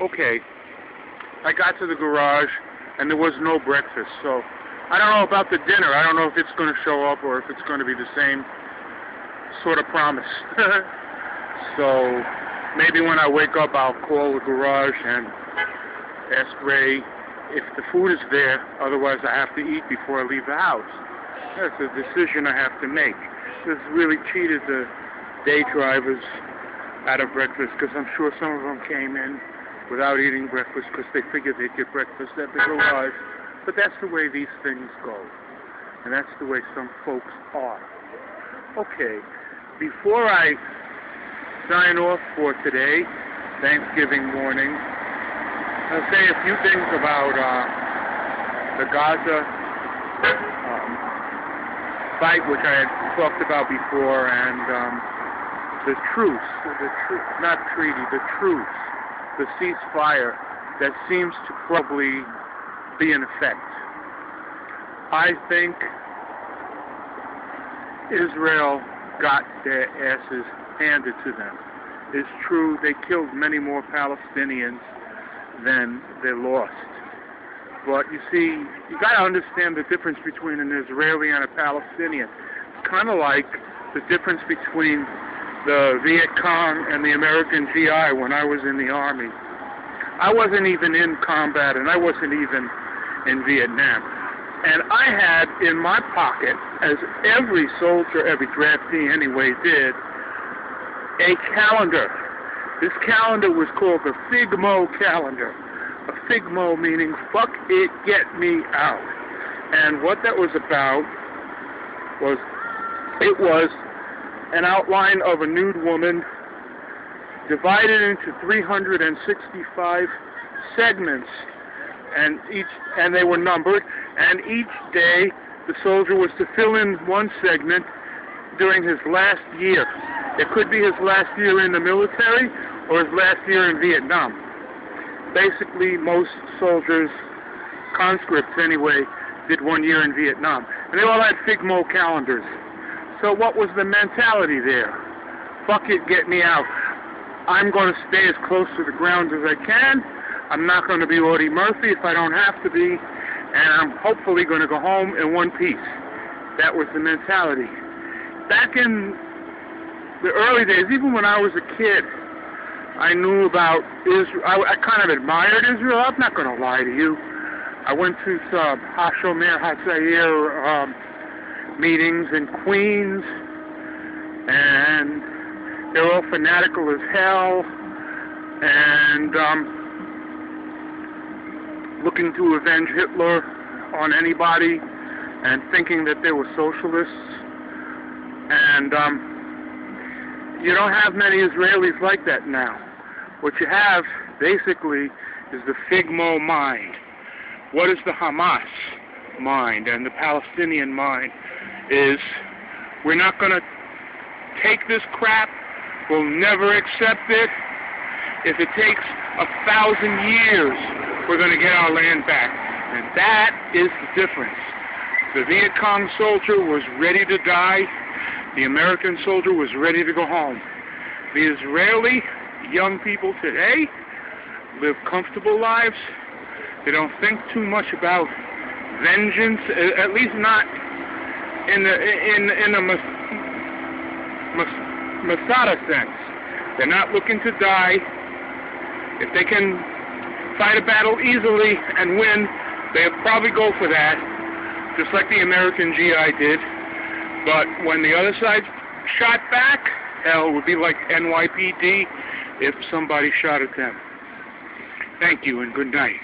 Okay, I got to the garage and there was no breakfast, so I don't know about the dinner. I don't know if it's going to show up or if it's going to be the same sort of promise. So maybe when I wake up I'll call the garage and ask Ray if the food is there, otherwise I have to eat before I leave the house. That's a decision I have to make. This really cheated the day drivers out of breakfast, because I'm sure some of them came in without eating breakfast because they figured they'd get breakfast at the garage. But that's the way these things go. And that's the way some folks are. Okay, before I sign off for today, Thanksgiving morning, I'll say a few things about the Gaza fight, which I had talked about before, and the truce, not treaty, the truce, the ceasefire that seems to probably be in effect. I think Israel got their asses handed to them. It's true they killed many more Palestinians than they lost. But you see, you got to understand the difference between an Israeli and a Palestinian. It's kind of like the difference between the Viet Cong and the American GI when I was in the Army. I wasn't even in combat, and I wasn't even in Vietnam. And I had in my pocket, as every soldier, every draftee anyway did, a calendar. This calendar was called the Figmo calendar. A Figmo meaning, fuck it, get me out. And what that was about was, it was an outline of a nude woman divided into 365 segments, and they were numbered, and each day the soldier was to fill in one segment during his last year. It could be his last year in the military or his last year in Vietnam. Basically, most soldiers, conscripts anyway, did 1 year in Vietnam. And they all had Figmo calendars. So what was the mentality there? Fuck it, get me out. I'm going to stay as close to the ground as I can. I'm not going to be Audie Murphy if I don't have to be. And I'm hopefully going to go home in one piece. That was the mentality. Back in the early days, even when I was a kid, I knew about Israel. I kind of admired Israel. I'm not going to lie to you. I went to some Hashomer Hatzair meetings in Queens, and they're all fanatical as hell, and looking to avenge Hitler on anybody, and thinking that they were socialists. And you don't have many Israelis like that now. What you have, basically, is the Figmo mind. What is the Hamas mind and the Palestinian mind is, we're not going to take this crap, we'll never accept it. If it takes 1,000 years, we're going to get our land back. And that is the difference. The Viet Cong soldier was ready to die. The American soldier was ready to go home. The Israeli young people today live comfortable lives. They don't think too much about vengeance, at least not in a Masada sense. They're not looking to die. If they can fight a battle easily and win, they'll probably go for that, just like the American GI did. But when the other side shot back, hell, it would be like NYPD if somebody shot at them. Thank you and good night.